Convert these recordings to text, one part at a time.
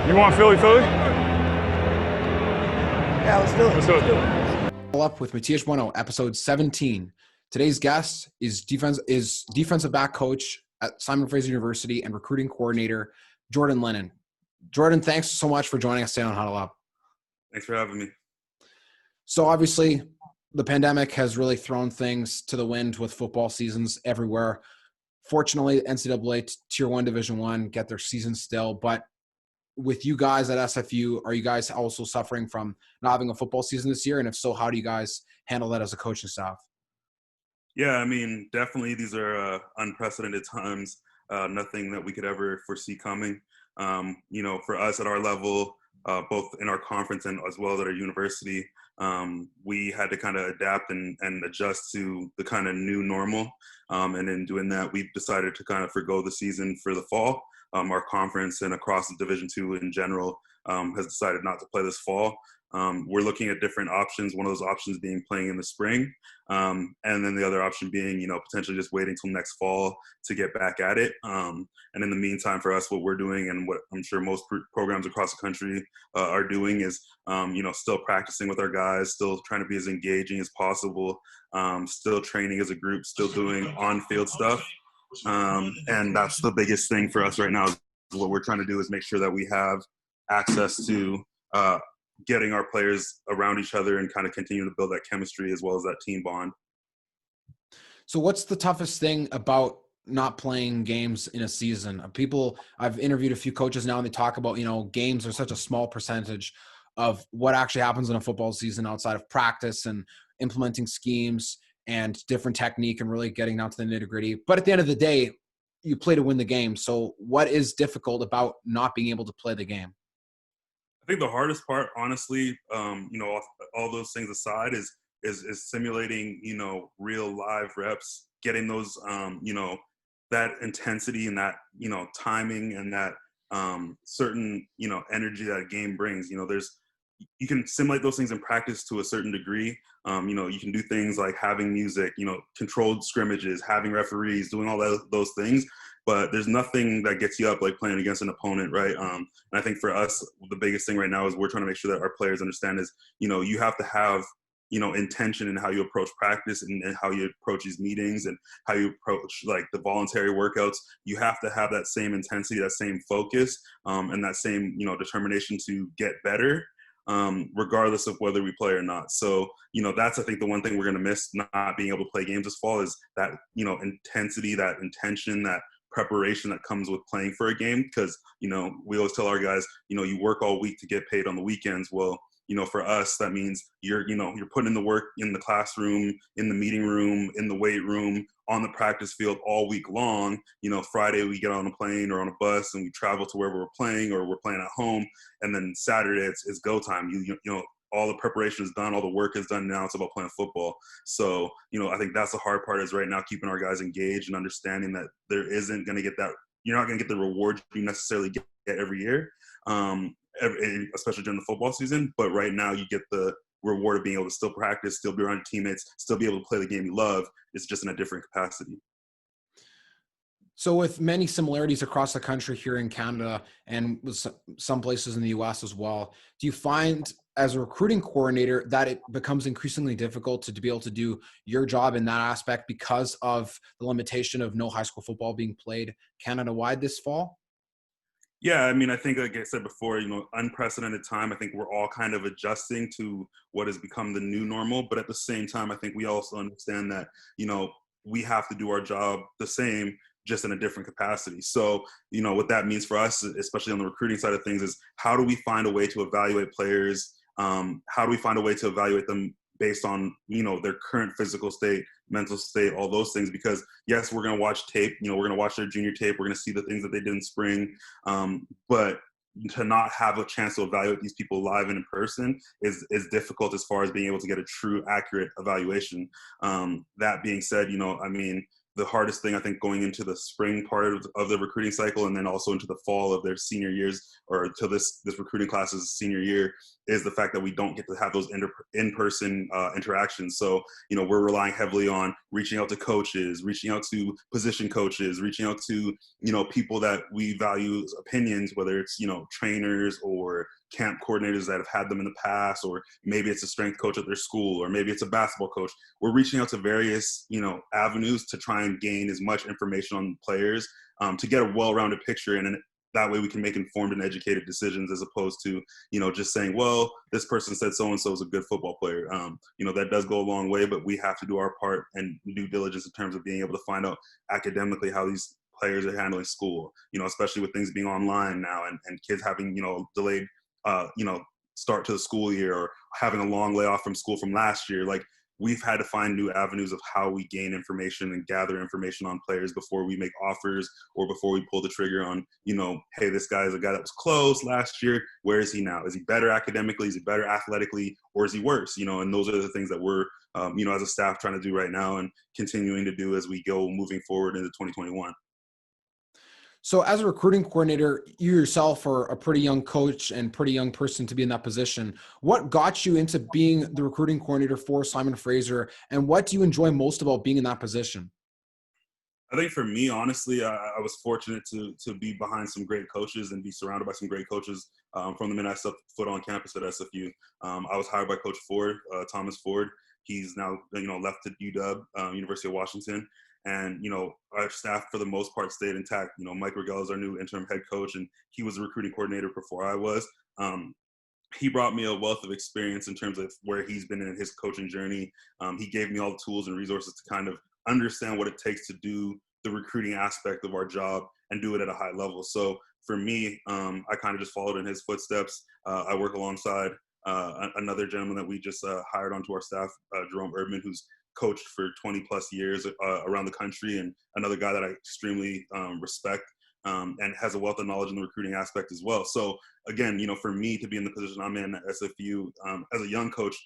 You want Philly, Philly? Yeah, let's do it. Let's do it. Up with Matias Bueno, episode 17. Today's guest is defensive back coach at Simon Fraser University and recruiting coordinator Jordan Linnen. Jordan, thanks so much for joining us today on Huddle Up. Thanks for having me. So obviously, the pandemic has really thrown things to the wind with football seasons everywhere. Fortunately, NCAA Tier 1 Division I get their season still, but with you guys at SFU, are you guys also suffering from not having a football season this year? And if so, how do you guys handle that as a coaching staff? Yeah, I mean, definitely these are unprecedented times. Nothing that we could ever foresee coming. For us at our level, both in our conference and as well as at our university, we had to kind of adapt and adjust to the kind of new normal. And in doing that, we decided to kind of forgo the season for the fall. Our conference and across the Division II in general has decided not to play this fall. We're looking at different options. One of those options being playing in the spring, and then the other option being, potentially just waiting till next fall to get back at it. And in the meantime, for us, what we're doing and what I'm sure most programs across the country are doing is, still practicing with our guys, still trying to be as engaging as possible, still training as a group, still doing on-field stuff. And that's the biggest thing for us right now. What we're trying to do is make sure that we have access to getting our players around each other and kind of continue to build that chemistry as well as that team bond. So what's the toughest thing about not playing games in a season? I've interviewed a few coaches now and they talk about, games are such a small percentage of what actually happens in a football season outside of practice and implementing schemes and different technique and really getting down to the nitty-gritty. But at the end of the day, you play to win the game. So what is difficult about not being able to play the game? I think the hardest part, honestly, all those things aside, is simulating, real live reps, getting those, that intensity and that, timing and that certain, energy that a game brings. You can simulate those things in practice to a certain degree. You can do things like having music, controlled scrimmages, having referees, doing all those things. But there's nothing that gets you up like playing against an opponent, right? And I think for us, the biggest thing right now is we're trying to make sure that our players understand is, you have to have, intention in how you approach practice and how you approach these meetings and how you approach like the voluntary workouts. You have to have that same intensity, that same focus, and that same, determination to get better. Regardless of whether we play or not. So, that's, I think, the one thing we're going to miss not being able to play games this fall is that, intensity, that intention, that preparation that comes with playing for a game. Because, we always tell our guys, you work all week to get paid on the weekends. Well, for us, that means you're putting in the work in the classroom, in the meeting room, in the weight room, on the practice field all week long. Friday we get on a plane or on a bus and we travel to wherever we're playing or we're playing at home. And then Saturday it's go time. All the preparation is done, all the work is done. Now it's about playing football. So, I think that's the hard part is right now keeping our guys engaged and understanding that there isn't going to get that. You're not going to get the reward you necessarily get every year. Especially during the football season, but right now you get the reward of being able to still practice, still be around your teammates, still be able to play the game you love. It's just in a different capacity. So with many similarities across the country here in Canada and with some places in the US as well, do you find as a recruiting coordinator that it becomes increasingly difficult to be able to do your job in that aspect because of the limitation of no high school football being played Canada-wide this fall? Yeah, I mean, I think, like I said before, unprecedented time. I think we're all kind of adjusting to what has become the new normal. But at the same time, I think we also understand that, we have to do our job the same, just in a different capacity. So, what that means for us, especially on the recruiting side of things, is how do we find a way to evaluate players? How do we find a way to evaluate them based on, their current physical state, mental state, all those things? Because yes, we're going to watch tape, we're going to watch their junior tape. We're going to see the things that they did in spring. But to not have a chance to evaluate these people live and in person is difficult as far as being able to get a true, accurate evaluation. That being said, the hardest thing, I think, going into the spring part of the recruiting cycle, and then also into the fall of their senior years, or to this recruiting class's senior year, is the fact that we don't get to have those in-person interactions. So, we're relying heavily on reaching out to coaches, reaching out to position coaches, reaching out to, people that we value opinions, whether it's, trainers or camp coordinators that have had them in the past, or maybe it's a strength coach at their school, or maybe it's a basketball coach. We're reaching out to various, avenues to try and gain as much information on players, to get a well-rounded picture, and that way we can make informed and educated decisions, as opposed to, just saying, well, this person said so-and-so is a good football player. That does go a long way, but we have to do our part and due diligence in terms of being able to find out academically how these players are handling school, especially with things being online now, and kids having, delayed, uh, you know, start to the school year, or having a long layoff from school from last year. Like, we've had to find new avenues of how we gain information and gather information on players before we make offers, or before we pull the trigger on, hey, this guy is a guy that was close last year. Where is he now? Is he better academically? Is he better athletically? Or is he worse? And those are the things that we're, as a staff, trying to do right now, and continuing to do as we go moving forward into 2021. So as a recruiting coordinator, you yourself are a pretty young coach and pretty young person to be in that position. What got you into being the recruiting coordinator for Simon Fraser, and what do you enjoy most about being in that position? I think for me, honestly, I was fortunate to be behind some great coaches and be surrounded by some great coaches, from the minute I stepped foot on campus at SFU. I was hired by Coach Ford, Thomas Ford. He's now, left to UW, University of Washington. And, our staff, for the most part, stayed intact. Mike Rigel is our new interim head coach, and he was a recruiting coordinator before I was. He brought me a wealth of experience in terms of where he's been in his coaching journey. He gave me all the tools and resources to kind of understand what it takes to do the recruiting aspect of our job and do it at a high level. So for me, I kind of just followed in his footsteps. I work alongside another gentleman that we just hired onto our staff, Jerome Erdman, who's coached for 20 plus years around the country, and another guy that I extremely respect, and has a wealth of knowledge in the recruiting aspect as well. So again, for me to be in the position I'm in at SFU, as a young coach,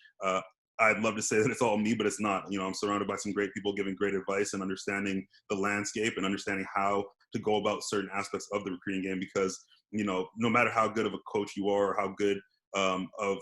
I'd love to say that it's all me, but it's not. I'm surrounded by some great people giving great advice and understanding the landscape and understanding how to go about certain aspects of the recruiting game, because, no matter how good of a coach you are, or how good of,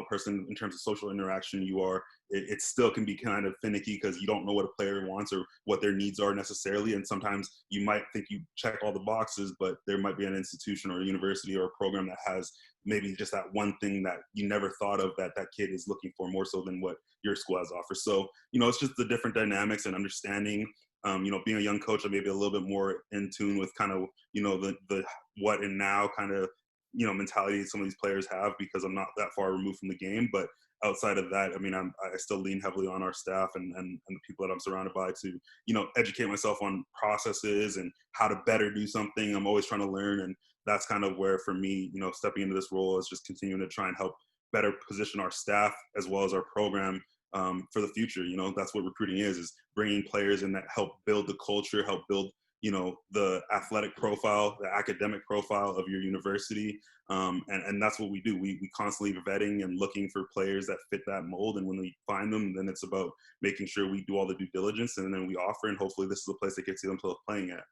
person in terms of social interaction you are, it still can be kind of finicky, because you don't know what a player wants or what their needs are necessarily. And sometimes you might think you check all the boxes, but there might be an institution or a university or a program that has maybe just that one thing that you never thought of that kid is looking for, more so than what your school has to offer. So, it's just the different dynamics and understanding. Being a young coach, I'm maybe a little bit more in tune with kind of, the what and now kind of, mentality some of these players have, because I'm not that far removed from the game. But outside of that, I mean, I still lean heavily on our staff and the people that I'm surrounded by to, educate myself on processes and how to better do something. I'm always trying to learn. And that's kind of where, for me, stepping into this role is just continuing to try and help better position our staff as well as our program, for the future. That's what recruiting is bringing players in that help build the culture, help build, the athletic profile, the academic profile of your university. And that's what we do. We constantly vetting and looking for players that fit that mold. And when we find them, then it's about making sure we do all the due diligence, and then we offer, and hopefully this is a place that gets them to playing at.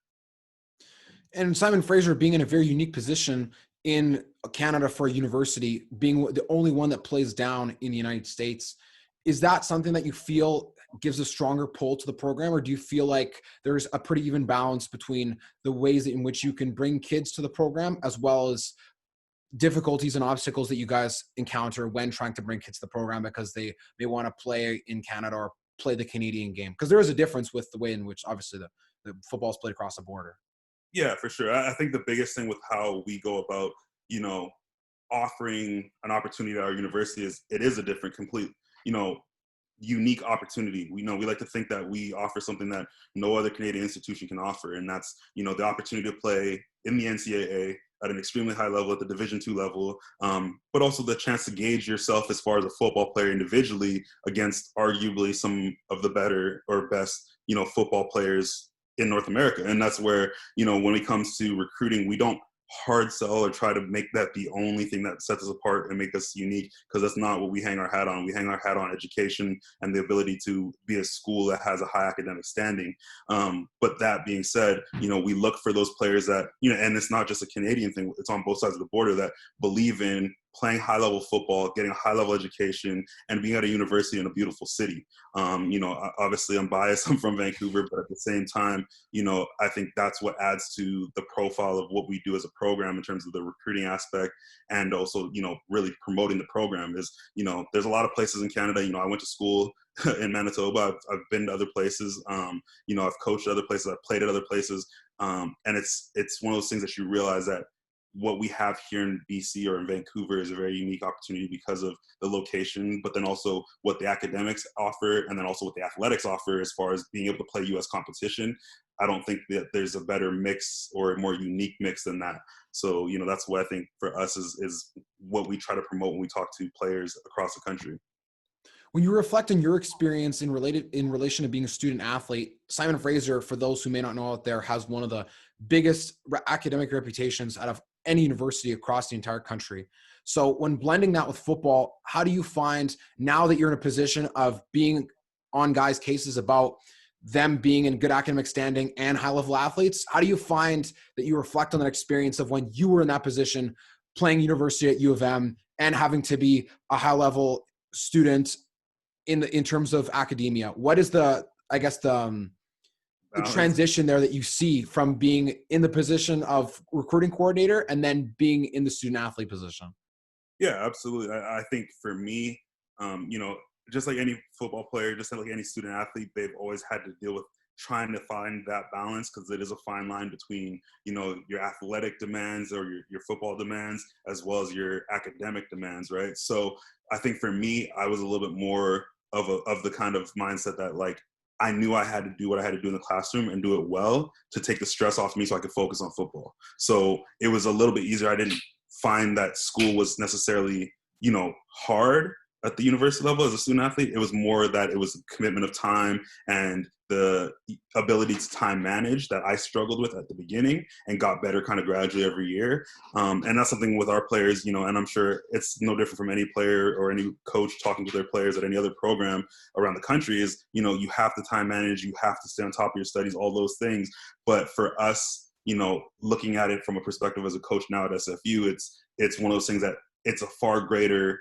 And Simon Fraser being in a very unique position in Canada for a university, being the only one that plays down in the United States, is that something that you feel gives a stronger pull to the program, or do you feel like there's a pretty even balance between the ways in which you can bring kids to the program, as well as difficulties and obstacles that you guys encounter when trying to bring kids to the program because they want to play in Canada or play the Canadian game? Because there is a difference with the way in which obviously the football is played across the border. Yeah, for sure. I think the biggest thing with how we go about, you know, offering an opportunity at our university is it is a different, complete, you know, unique opportunity. We like to think that we offer something that no other Canadian institution can offer, and that's, the opportunity to play in the NCAA at an extremely high level, at the Division II level, but also the chance to gauge yourself as far as a football player individually against arguably some of the better or best, football players in North America. And that's where, when it comes to recruiting, we don't hard sell or try to make that the only thing that sets us apart and make us unique, because that's not what we hang our hat on. We hang our hat on education and the ability to be a school that has a high academic standing. But that being said, we look for those players that, and it's not just a Canadian thing, it's on both sides of the border, that believe in playing high level football, getting a high level education, and being at a university in a beautiful city. Obviously I'm biased, I'm from Vancouver, but at the same time, I think that's what adds to the profile of what we do as a program in terms of the recruiting aspect, and also, really promoting the program is, there's a lot of places in Canada. I went to school in Manitoba. I've been to other places. I've coached at other places. I've played at other places. And it's one of those things that you realize that what we have here in BC or in Vancouver is a very unique opportunity because of the location, but then also what the academics offer, and then also what the athletics offer as far as being able to play U.S. competition. I don't think that there's a better mix or a more unique mix than that. So, that's what I think for us is what we try to promote when we talk to players across the country. When you reflect on your experience in relation to being a student athlete, Simon Fraser, for those who may not know out there, has one of the biggest academic reputations out of any university across the entire country. So when blending that with football, how do you find, now that you're in a position of being on guys' cases about them being in good academic standing and high-level athletes, how do you find that you reflect on that experience of when you were in that position playing university at U of M and having to be a high-level student in terms of academia? What is the transition there that you see from being in the position of recruiting coordinator and then being in the student athlete position? Yeah, absolutely. I think for me, just like any football player, just like any student athlete, they've always had to deal with trying to find that balance, because it is a fine line between, your athletic demands or your football demands, as well as your academic demands, right? So I think for me, I was a little bit more of the kind of mindset that, like, I knew I had to do what I had to do in the classroom and do it well to take the stress off me so I could focus on football. So it was a little bit easier. I didn't find that school was necessarily, hard at the university level as a student athlete. It was more that it was a commitment of time and the ability to time manage that I struggled with at the beginning and got better kind of gradually every year. And that's something with our players, and I'm sure it's no different from any player or any coach talking to their players at any other program around the country is, you have to time manage, you have to stay on top of your studies, all those things. But for us, looking at it from a perspective as a coach now at SFU, it's one of those things that it's a far greater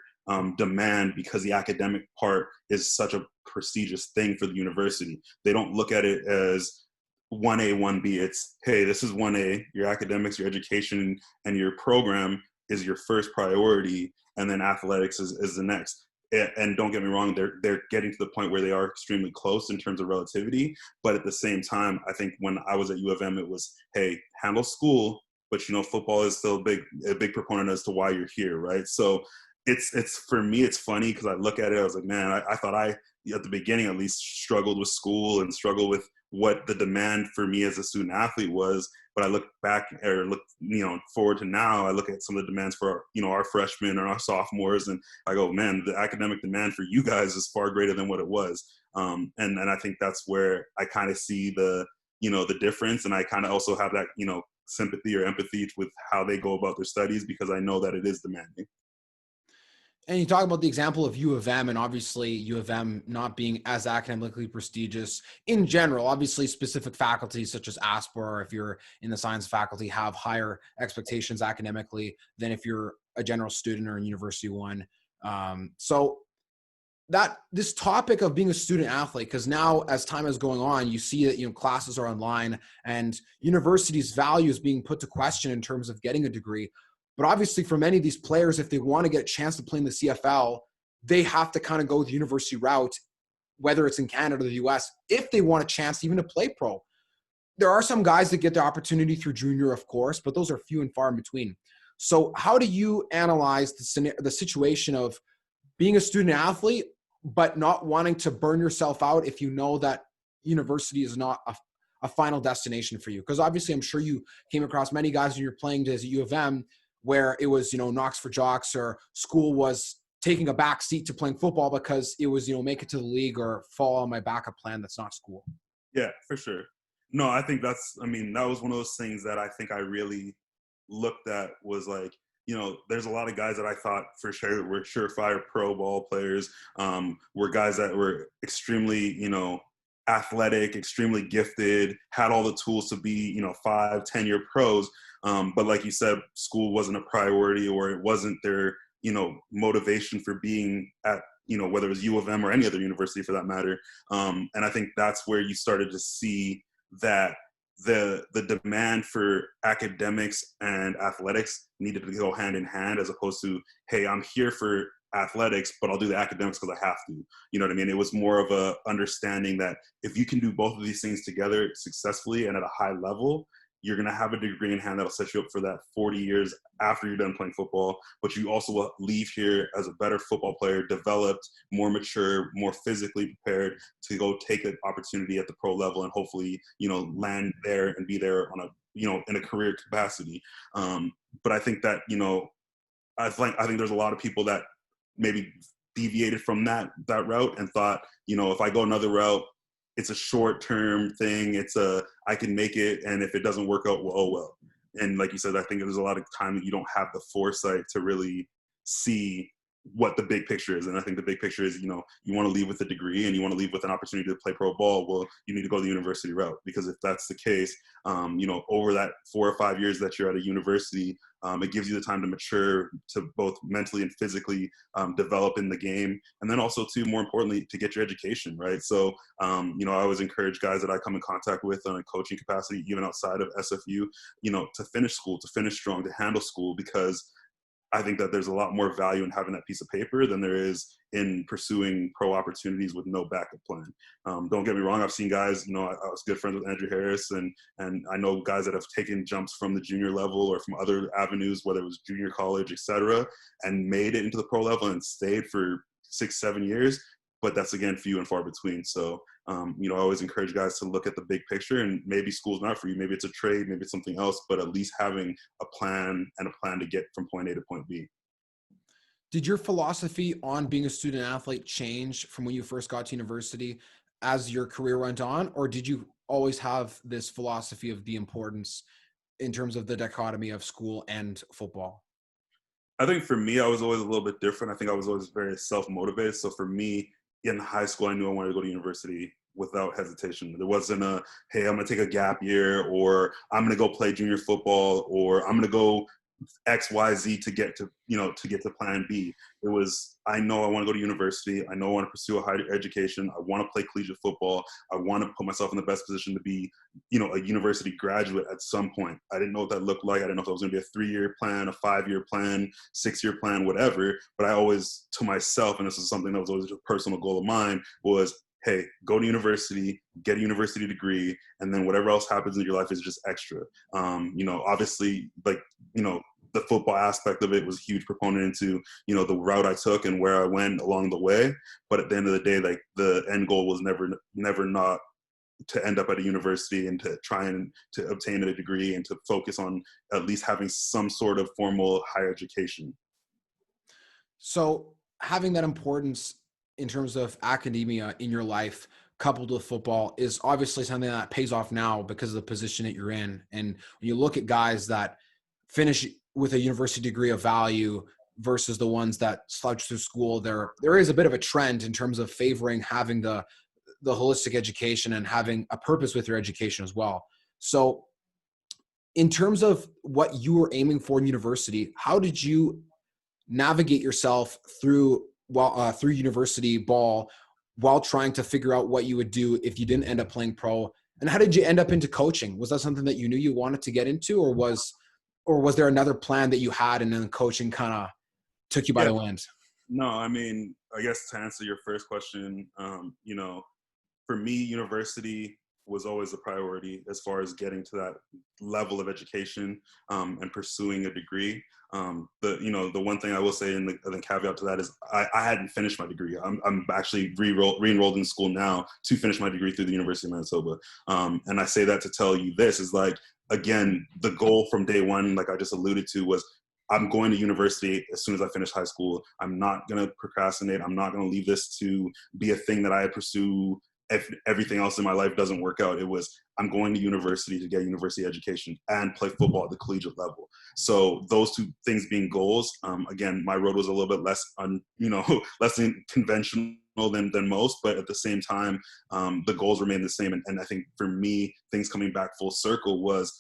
demand, because the academic part is such a prestigious thing for the university. They don't look at it as 1A, 1B. It's, hey, this is 1A, your academics, your education, and your program is your first priority, and then athletics is the next. And don't get me wrong, they're getting to the point where they are extremely close in terms of relativity. But at the same time, I think when I was at U of M, it was, hey, handle school, but football is still a big proponent as to why you're here, right? So it's for me, it's funny because I look at it, I was like, man, I thought I, at the beginning at least, struggled with school and struggled with what the demand for me as a student athlete was. But I look back or look, forward to now, I look at some of the demands for, our freshmen and our sophomores, and I go, man, the academic demand for you guys is far greater than what it was. And I think that's where I kind of see the difference. And I kind of also have that, sympathy or empathy with how they go about their studies, because I know that it is demanding. And you talk about the example of U of M, and obviously U of M not being as academically prestigious in general. Obviously, specific faculties such as Asper, if you're in the science faculty, have higher expectations academically than if you're a general student or in University One. So that this topic of being a student athlete, because now as time is going on, you see that classes are online and universities' value is being put to question in terms of getting a degree. But obviously, for many of these players, if they want to get a chance to play in the CFL, they have to kind of go the university route, whether it's in Canada or the US, if they want a chance even to play pro. There are some guys that get the opportunity through junior, of course, but those are few and far in between. So how do you analyze the situation of being a student athlete, but not wanting to burn yourself out if you know that university is not a final destination for you? Because obviously, I'm sure you came across many guys when you're playing as a U of M where it was, Knox for jocks, or school was taking a back seat to playing football because it was, make it to the league or fall on my backup plan that's not school. Yeah, for sure. No, I think that was one of those things that I think I really looked at was like, there's a lot of guys that I thought for sure were surefire pro ball players, were guys that were extremely, athletic, extremely gifted, had all the tools to be, 5, 10 year pros. But like you said, school wasn't a priority, or it wasn't their, motivation for being at, whether it was U of M or any other university for that matter. And I think that's where you started to see that the demand for academics and athletics needed to go hand in hand, as opposed to, hey, I'm here for athletics, but I'll do the academics because I have to. You know what I mean? It was more of a understanding that if you can do both of these things together successfully and at a high level, you're going to have a degree in hand that'll set you up for that 40 years after you're done playing football. But you also will leave here as a better football player, developed, more mature, more physically prepared to go take an opportunity at the pro level and hopefully, land there and be there on a, in a career capacity. But I think that, I think there's a lot of people that maybe deviated from that route and thought, if I go another route, it's a short-term thing. I can make it, and if it doesn't work out, well, oh well. And like you said, I think there's a lot of time that you don't have the foresight to really see what the big picture is. And I think the big picture is, you want to leave with a degree and you want to leave with an opportunity to play pro ball. Well, you need to go the university route, because if that's the case, over that 4 or 5 years that you're at a university, it gives you the time to mature, to both mentally and physically develop in the game. And then also, too, more importantly, to get your education, right? So, I always encourage guys that I come in contact with on a coaching capacity, even outside of SFU, to finish school, to finish strong, to handle school, because I think that there's a lot more value in having that piece of paper than there is in pursuing pro opportunities with no backup plan. Don't get me wrong. I've seen guys, I was good friends with Andrew Harris, and I know guys that have taken jumps from the junior level or from other avenues, whether it was junior college, et cetera, and made it into the pro level and stayed for 6-7 years. But that's, again, few and far between. So, I always encourage guys to look at the big picture, and maybe school's not for you. Maybe it's a trade, maybe it's something else, but at least having a plan to get from point A to point B. Did your philosophy on being a student athlete change from when you first got to university as your career went on, or did you always have this philosophy of the importance in terms of the dichotomy of school and football? I think for me, I was always a little bit different. I think I was always very self-motivated. So for me, in high school, I knew I wanted to go to university without hesitation. There wasn't hey, I'm going to take a gap year, or I'm going to go play junior football, or I'm going to go XYZ to get to plan B. It was, I know I want to go to university. I know I want to pursue a higher education. I want to play collegiate football. I want to put myself in the best position to be, a university graduate at some point. I didn't know what that looked like. I didn't know if it was going to be a 3-year plan, a 5-year plan, 6-year plan, whatever. But I always, to myself, and this is something that was always a personal goal of mine, was, hey, go to university, get a university degree, and then whatever else happens in your life is just extra. Obviously, the football aspect of it was a huge proponent into, the route I took and where I went along the way. But at the end of the day, like, the end goal was never not to end up at a university and to try and to obtain a degree and to focus on at least having some sort of formal higher education. So having that importance in terms of academia in your life coupled with football is obviously something that pays off now because of the position that you're in. And when you look at guys that finish with a university degree of value versus the ones that slouch through school, there is a bit of a trend in terms of favoring having the holistic education and having a purpose with your education as well. So in terms of what you were aiming for in university, how did you navigate yourself through university ball while trying to figure out what you would do if you didn't end up playing pro? And how did you end up into coaching? Was that something that you knew you wanted to get into, or was there another plan that you had and then coaching kind of took you by Yeah, the wind? no, I mean, I guess to answer your first question, for me, university was always a priority as far as getting to that level of education and pursuing a degree. The one thing I will say, and the caveat to that is, I hadn't finished my degree. I'm actually re-enrolled in school now to finish my degree through the University of Manitoba. And I say that to tell you this is, like, again, the goal from day one, like I just alluded to, was I'm going to university as soon as I finish high school. I'm not going to procrastinate. I'm not going to leave this to be a thing that I pursue if everything else in my life doesn't work out. It was, I'm going to university to get university education and play football at the collegiate level. So those two things being goals, again, my road was a little bit less, less conventional than most, but at the same time, the goals remain the same. And I think for me, things coming back full circle was,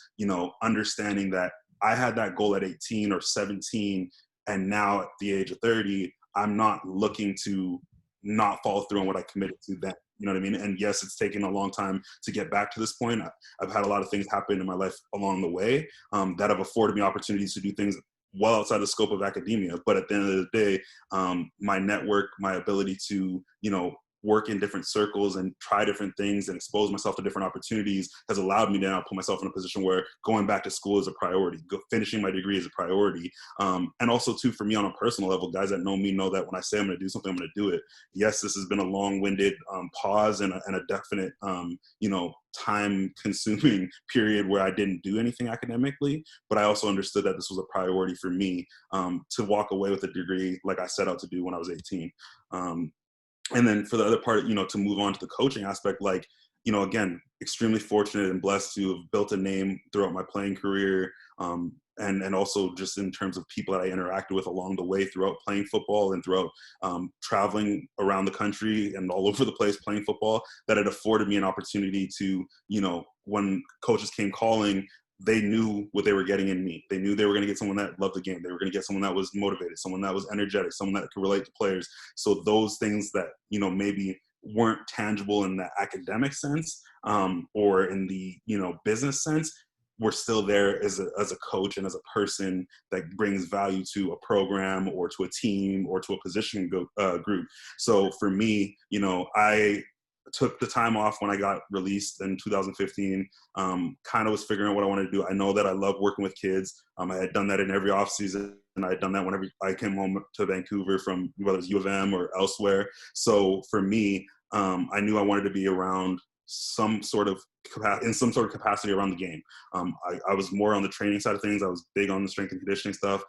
understanding that I had that goal at 18 or 17, and now at the age of 30, I'm not looking to not follow through on what I committed to then. You know what I mean? And yes, it's taken a long time to get back to this point. I've had a lot of things happen in my life along the way that have afforded me opportunities to do things well outside the scope of academia. But at the end of the day, my network, my ability to, work in different circles and try different things and expose myself to different opportunities has allowed me to now put myself in a position where going back to school is a priority, finishing my degree is a priority. And also too, for me on a personal level, guys that know me know that when I say I'm going to do something, I'm going to do it. Yes, this has been a long-winded pause and a definite, time-consuming period where I didn't do anything academically, but I also understood that this was a priority for me to walk away with a degree like I set out to do when I was 18. And then for the other part, to move on to the coaching aspect, like, again, extremely fortunate and blessed to have built a name throughout my playing career. And also just in terms of people that I interacted with along the way throughout playing football and throughout traveling around the country and all over the place playing football, that it afforded me an opportunity to, when coaches came calling, they knew what they were getting in me. They knew they were going to get someone that loved the game. They were going to get someone that was motivated, someone that was energetic, someone that could relate to players. So those things that, maybe weren't tangible in the academic sense or in the, business sense, were still there as a coach and as a person that brings value to a program or to a team or to a position group. So for me, I took the time off when I got released in 2015, kind of was figuring out what I wanted to do. I know that I love working with kids. I had done that in every off season, and I had done that whenever I came home to Vancouver from whether it was U of M or elsewhere. So for me, I knew I wanted to be around some sort of capacity around the game. I was more on the training side of things. I was big on the strength and conditioning stuff.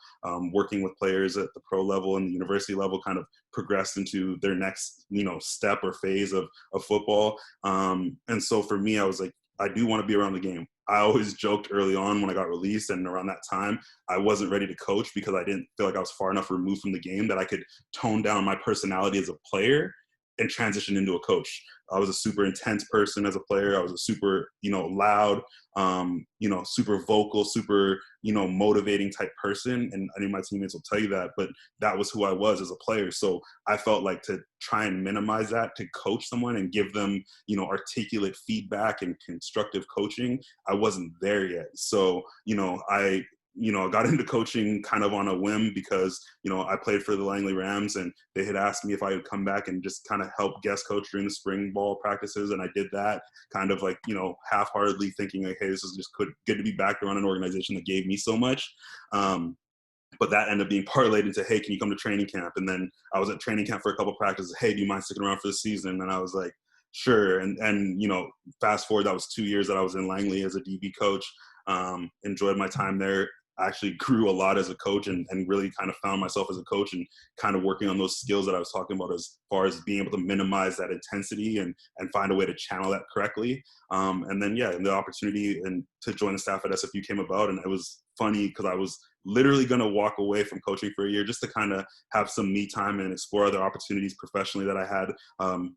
Working with players at the pro level and the university level kind of progressed into their next, step or phase of football. And so for me, I was like, I do want to be around the game. I always joked early on when I got released and around that time, I wasn't ready to coach because I didn't feel like I was far enough removed from the game that I could tone down my personality as a player and transition into a coach. I was a super intense person as a player. I was a super, loud, super vocal, super, motivating type person. And I think my teammates will tell you that, but that was who I was as a player. So I felt like to try and minimize that, to coach someone and give them, articulate feedback and constructive coaching, I wasn't there yet. So, I got into coaching kind of on a whim because, I played for the Langley Rams and they had asked me if I would come back and just kind of help guest coach during the spring ball practices. And I did that kind of like, half-heartedly thinking like, hey, this is just good to be back around an organization that gave me so much. But that ended up being parlayed into, hey, can you come to training camp? And then I was at training camp for a couple of practices. Hey, do you mind sticking around for the season? And I was like, sure. And fast forward, that was 2 years that I was in Langley as a DB coach. Enjoyed my time there. I actually grew a lot as a coach and really kind of found myself as a coach and kind of working on those skills that I was talking about as far as being able to minimize that intensity and find a way to channel that correctly. And then, the opportunity and to join the staff at SFU came about, and it was funny because I was literally going to walk away from coaching for a year just to kind of have some me time and explore other opportunities professionally that I had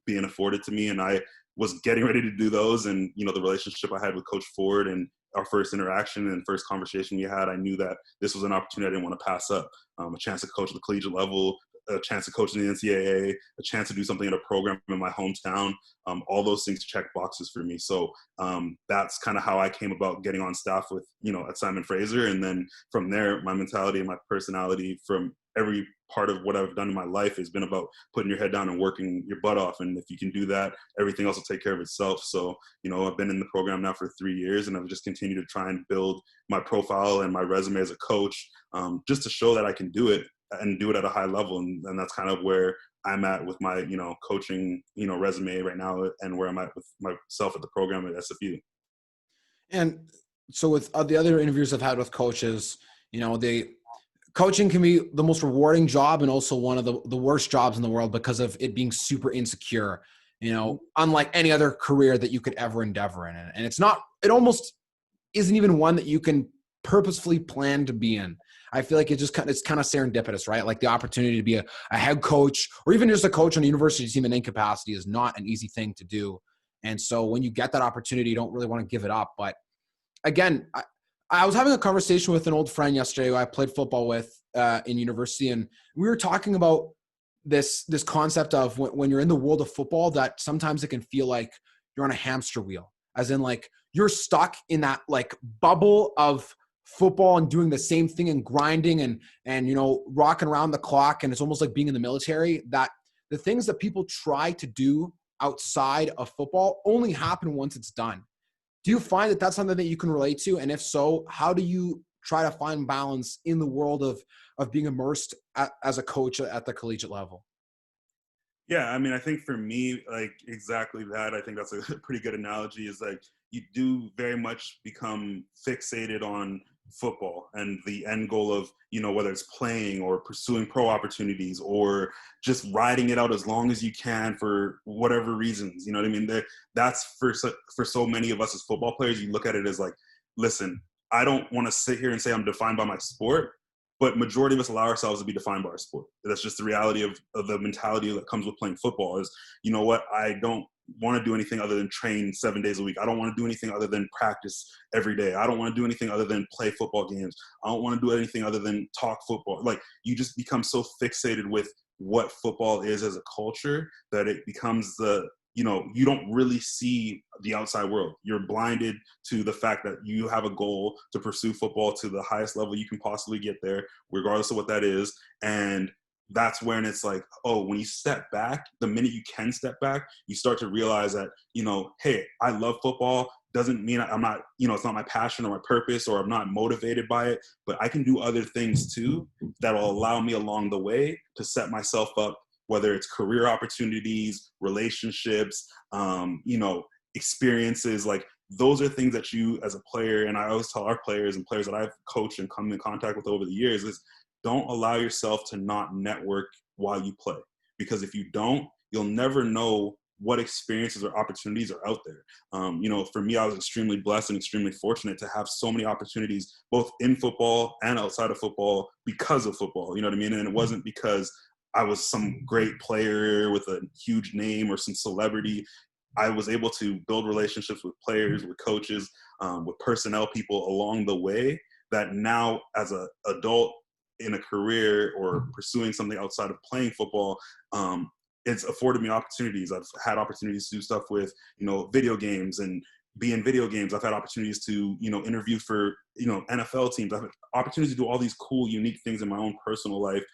being afforded to me. And I was getting ready to do those. And, the relationship I had with Coach Ford and our first interaction and first conversation we had, I knew that this was an opportunity I didn't want to pass up. A chance to coach at the collegiate level, a chance to coach in the NCAA, a chance to do something in a program in my hometown. All those things check boxes for me. So that's kind of how I came about getting on staff with, at Simon Fraser. And then from there, my mentality and my personality from every part of what I've done in my life has been about putting your head down and working your butt off. And if you can do that, everything else will take care of itself. So, I've been in the program now for 3 years and I've just continued to try and build my profile and my resume as a coach just to show that I can do it and do it at a high level. And that's kind of where I'm at with my, coaching, resume right now and where I'm at with myself at the program at SFU. And so with the other interviews I've had with coaches, coaching can be the most rewarding job and also one of the worst jobs in the world because of it being super insecure, unlike any other career that you could ever endeavor in. And it almost isn't even one that you can purposefully planned to be in. I feel like it's kind of serendipitous, right? Like the opportunity to be a head coach or even just a coach on a university team in incapacity is not an easy thing to do. And so when you get that opportunity, you don't really want to give it up. But again, I was having a conversation with an old friend yesterday who I played football with in university, and we were talking about this concept of when you're in the world of football, that sometimes it can feel like you're on a hamster wheel, as in like you're stuck in that like bubble of football and doing the same thing and grinding and rocking around the clock, and it's almost like being in the military. That the things that people try to do outside of football only happen once it's done. Do you find that that's something that you can relate to? And if so, how do you try to find balance in the world of being immersed as a coach at the collegiate level? Yeah, I mean, I think for me, like exactly that. I think that's a pretty good analogy. Is like you do very much become fixated on football and the end goal of whether it's playing or pursuing pro opportunities or just riding it out as long as you can for whatever reasons. You know what I mean? That's for so many of us as football players. You look at it as like, listen, I don't want to sit here and say I'm defined by my sport, but majority of us allow ourselves to be defined by our sport. That's just the reality of the mentality that comes with playing football is, you know what, I don't want to do anything other than train 7 days a week. I don't want to do anything other than practice every day. I don't want to do anything other than play football games. I don't want to do anything other than talk football. Like you just become so fixated with what football is as a culture that it becomes you don't really see the outside world. You're blinded to the fact that you have a goal to pursue football to the highest level you can possibly get there, regardless of what that is. And that's when it's like, oh, when you step back, the minute you can step back, you start to realize that, hey, I love football. Doesn't mean I'm not, it's not my passion or my purpose or I'm not motivated by it, but I can do other things too that will allow me along the way to set myself up, whether it's career opportunities, relationships, experiences. Like those are things that you as a player, and I always tell our players and players that I've coached and come in contact with over the years is don't allow yourself to not network while you play. Because if you don't, you'll never know what experiences or opportunities are out there. For me, I was extremely blessed and extremely fortunate to have so many opportunities, both in football and outside of football because of football, you know what I mean? And it wasn't because I was some great player with a huge name or some celebrity. I was able to build relationships with players, with coaches, with personnel people along the way that now as an adult in a career or pursuing something outside of playing football, it's afforded me opportunities. I've had opportunities to do stuff with, video games and be in video games. I've had opportunities to, interview for, NFL teams. I've had opportunities to do all these cool, unique things in my own personal life,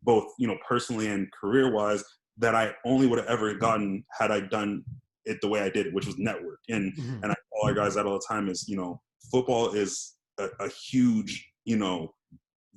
both, personally and career wise, that I only would have ever gotten had I done it the way I did it, which was network. And Mm-hmm. I tell our guys that all the time is, football is a huge,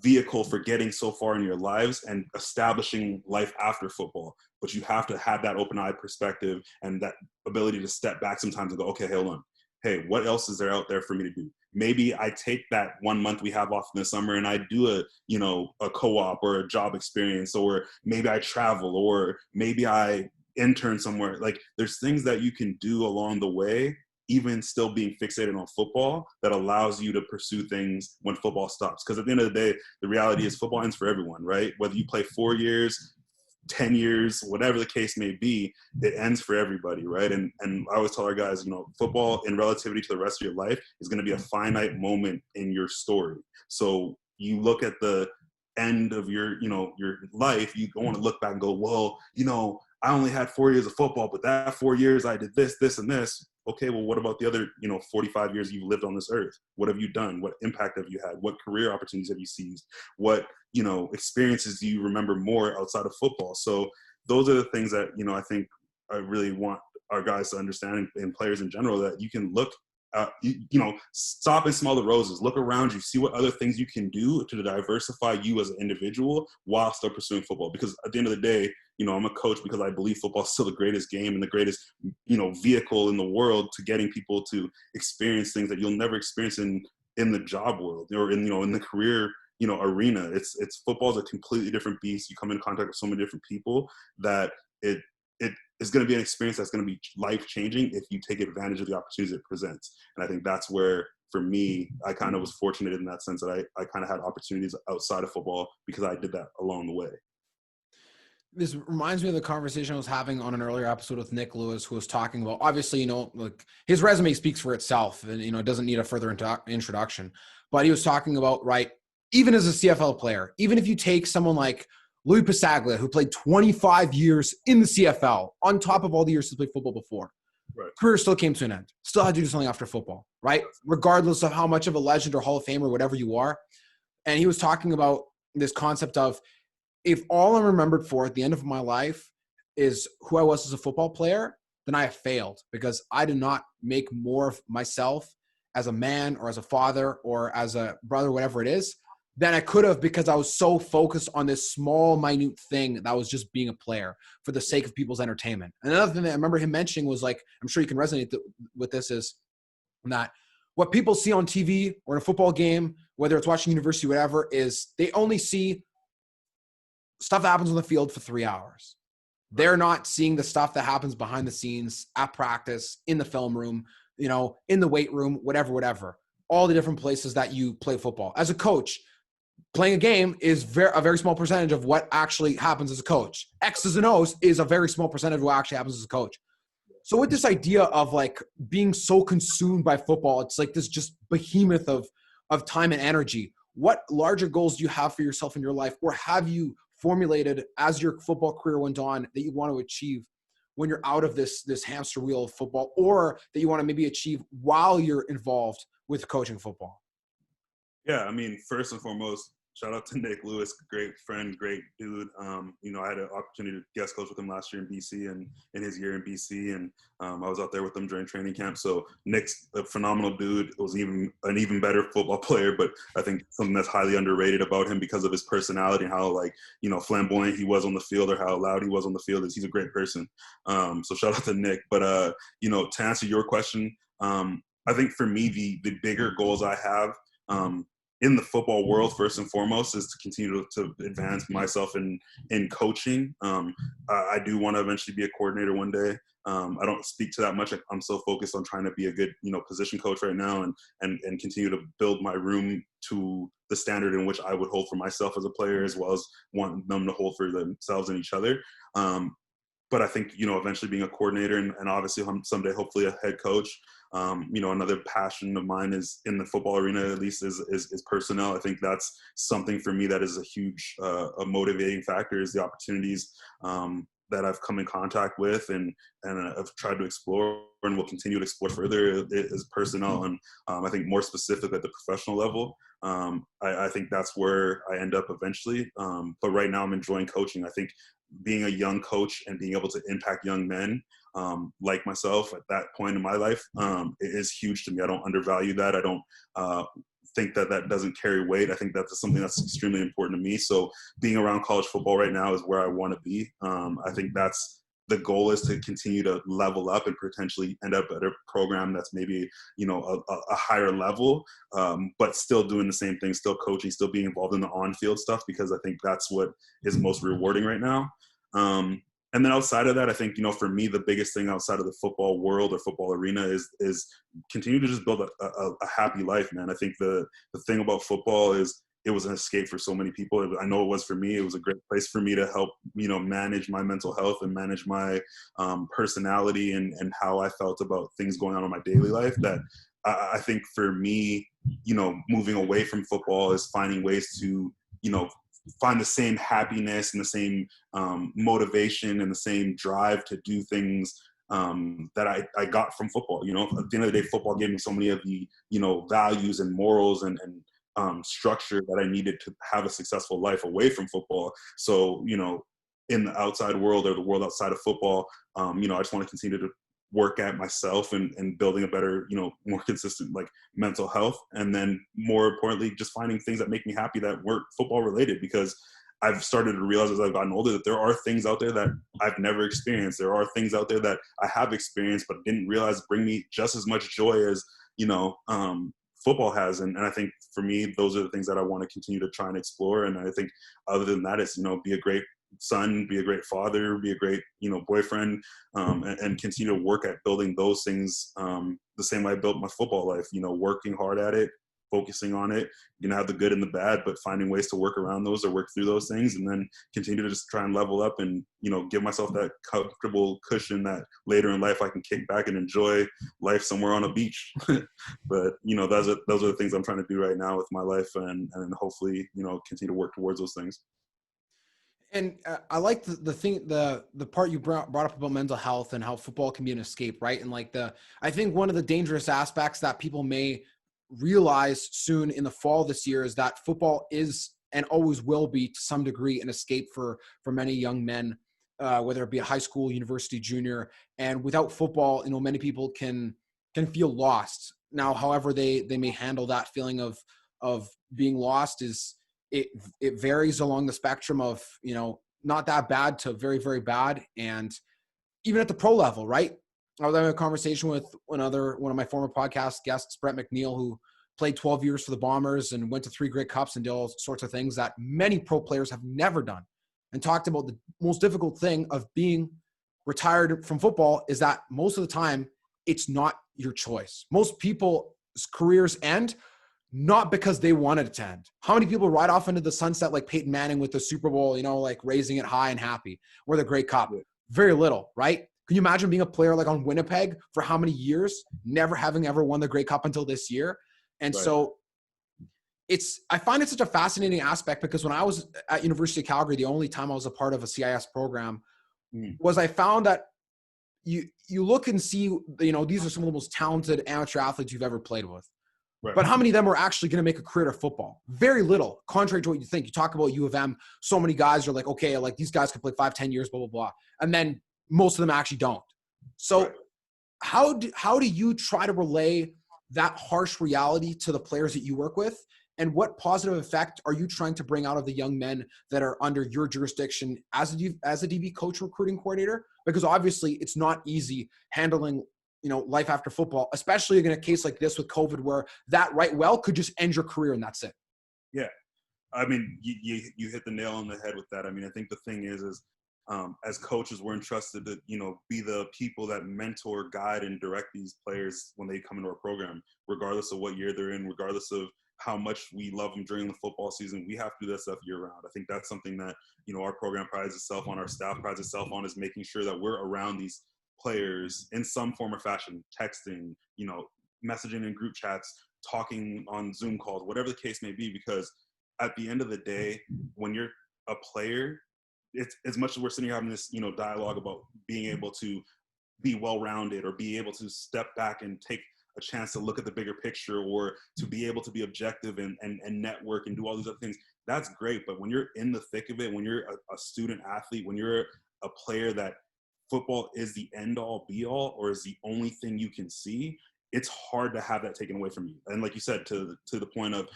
vehicle for getting so far in your lives and establishing life after football. But you have to have that open-eyed perspective and that ability to step back sometimes and go, okay, hold on. Hey, what else is there out there for me to do? Maybe I take that 1 month we have off in the summer and I do a co-op or a job experience, or maybe I travel, or maybe I intern somewhere. Like there's things that you can do along the way, even still being fixated on football, that allows you to pursue things when football stops. Because at the end of the day, the reality is football ends for everyone, right? Whether you play 4 years, 10 years, whatever the case may be, it ends for everybody, right? And I always tell our guys, football in relativity to the rest of your life is going to be a finite moment in your story. So you look at the end of your life, you don't want to look back and go, well, I only had 4 years of football, but that 4 years I did this, this, and this. Okay, well, what about the other, 45 years you've lived on this earth? What have you done? What impact have you had? What career opportunities have you seized? What, experiences do you remember more outside of football? So those are the things that, I think I really want our guys to understand, and players in general, that you can look stop and smell the roses, look around you, see what other things you can do to diversify you as an individual while still pursuing football. Because at the end of the day, I'm a coach because I believe football is still the greatest game and the greatest, vehicle in the world to getting people to experience things that you'll never experience in the job world or in the career, arena. It's football is a completely different beast. You come in contact with so many different people that it is going to be an experience that's going to be life changing if you take advantage of the opportunities it presents. And I think that's where for me, I kind of was fortunate in that sense that I kind of had opportunities outside of football because I did that along the way. This reminds me of the conversation I was having on an earlier episode with Nick Lewis, who was talking about, obviously, like his resume speaks for itself and, it doesn't need a further introduction, but he was talking about, right, even as a CFL player, even if you take someone like Louis Pasaglia, who played 25 years in the CFL on top of all the years he's played football before, Right. career still came to an end, still had to do something after football, right? Regardless of how much of a legend or Hall of Fame or whatever you are. And he was talking about this concept of, if all I'm remembered for at the end of my life is who I was as a football player, then I have failed because I did not make more of myself as a man or as a father or as a brother, whatever it is, than I could have because I was so focused on this small, minute thing that was just being a player for the sake of people's entertainment. And another thing that I remember him mentioning was, like, I'm sure you can resonate with this, is that what people see on TV or in a football game, whether it's watching university, whatever, is they only see stuff that happens on the field for 3 hours. They're not seeing the stuff that happens behind the scenes, at practice, in the film room, in the weight room, whatever. All the different places that you play football. As a coach, playing a game is a very small percentage of what actually happens as a coach. X's and O's is a very small percentage of what actually happens as a coach. So with this idea of, like, being so consumed by football, it's like this just behemoth of time and energy. What larger goals do you have for yourself in your life, or have you formulated as your football career went on that you want to achieve when you're out of this hamster wheel of football, or that you want to maybe achieve while you're involved with coaching football? Yeah, I mean, first and foremost, shout out to Nick Lewis, great friend, great dude. I had an opportunity to guest coach with him last year in BC and in his year in BC, and I was out there with him during training camp. So Nick's a phenomenal dude. Was an even better football player, but I think something that's highly underrated about him because of his personality and how, like, flamboyant he was on the field, or how loud he was on the field, is he's a great person. So shout out to Nick. But to answer your question, I think for me the bigger goals I have in the football world, first and foremost, is to continue to advance myself in coaching. I do want to eventually be a coordinator one day. I don't speak to that much. I'm so focused on trying to be a good, position coach right now, and continue to build my room to the standard in which I would hold for myself as a player, as well as want them to hold for themselves and each other. But I think, eventually being a coordinator and obviously someday, hopefully, a head coach. Another passion of mine is in the football arena, at least, is personnel. I think that's something for me that is a huge a motivating factor, is the opportunities that I've come in contact with and I've tried to explore and will continue to explore further is personnel. And I think more specific at the professional level, I think that's where I end up eventually. But right now I'm enjoying coaching. I think being a young coach and being able to impact young men like myself at that point in my life, it is huge to me. I don't undervalue that. I don't think that doesn't carry weight. I think that's something that's extremely important to me. So being around college football right now is where I want to be. I think that's the goal, is to continue to level up and potentially end up at a program that's maybe, a higher level, but still doing the same thing, still coaching, still being involved in the on-field stuff, because I think that's what is most rewarding right now. And then outside of that, I think, for me, the biggest thing outside of the football world or football arena is continue to just build a happy life, man. I think the thing about football is it was an escape for so many people. I know it was for me. It was a great place for me to help, manage my mental health and manage my personality and how I felt about things going on in my daily life. That I think for me, moving away from football is finding ways to, find the same happiness and the same motivation and the same drive to do things that I got from football. At the end of the day, football gave me so many of the, values and morals and structure that I needed to have a successful life away from football. So, in the outside world, or the world outside of football, I just want to continue to work at myself and building a better, more consistent, like, mental health. And then more importantly, just finding things that make me happy that weren't football related, because I've started to realize as I've gotten older that there are things out there that I've never experienced. There are things out there that I have experienced but didn't realize bring me just as much joy as, football has. And I think for me, those are the things that I want to continue to try and explore. And I think other than that, it's, be a great son, be a great father, be a great, boyfriend, and continue to work at building those things the same way I built my football life, working hard at it, focusing on it. You're gonna have the good and the bad, but finding ways to work around those or work through those things, and then continue to just try and level up and, give myself that comfortable cushion that later in life I can kick back and enjoy life somewhere on a beach. But, those are the things I'm trying to do right now with my life, and hopefully, continue to work towards those things. And I like the part you brought up about mental health and how football can be an escape, right? And like I think one of the dangerous aspects that people may realize soon in the fall this year is that football is and always will be to some degree an escape for many young men, whether it be a high school, university, junior. And without football, many people can feel lost. Now, however they may handle that feeling of being lost is it varies along the spectrum of, not that bad to very, very bad. And even at the pro level, right? I was having a conversation with one of my former podcast guests, Brett McNeil, who played 12 years for the Bombers and went to 3 Grey Cups and did all sorts of things that many pro players have never done, and talked about the most difficult thing of being retired from football is that most of the time it's not your choice. Most people's careers end not because they wanted it to end. How many people ride off into the sunset like Peyton Manning with the Super Bowl, like raising it high and happy, or the Grey Cup? Very little, right? Can you imagine being a player like on Winnipeg for how many years, never having ever won the Grey Cup until this year? And Right. So I find it such a fascinating aspect, because when I was at University of Calgary, the only time I was a part of a CIS program was I found that you look and see, these are some of the most talented amateur athletes you've ever played with. Right. But how many of them are actually going to make a career of football? Very little, contrary to what you think. You talk about U of M, so many guys are like, okay, like these guys could play 5-10 years, blah, blah, blah. And then most of them actually don't. So Right. how do you try to relay that harsh reality to the players that you work with? And what positive effect are you trying to bring out of the young men that are under your jurisdiction as a DB coach, recruiting coordinator? Because obviously it's not easy handling, life after football, especially in a case like this with COVID, where that could just end your career and that's it. Yeah. I mean, you hit the nail on the head with that. I mean, I think the thing is as coaches, we're entrusted to, be the people that mentor, guide, and direct these players when they come into our program, regardless of what year they're in, regardless of how much we love them during the football season. We have to do that stuff year round. I think that's something that, our program prides itself on, our staff prides itself on, is making sure that we're around these players in some form or fashion, texting, messaging in group chats, talking on Zoom calls, whatever the case may be, because at the end of the day, when you're a player, it's as much as we're sitting here having this, dialogue about being able to be well-rounded or be able to step back and take a chance to look at the bigger picture, or to be able to be objective and network and do all these other things. That's great. But when you're in the thick of it, when you're a student athlete, when you're a player that football is the end all be all, or is the only thing you can see, it's hard to have that taken away from you. And like you said, to the point of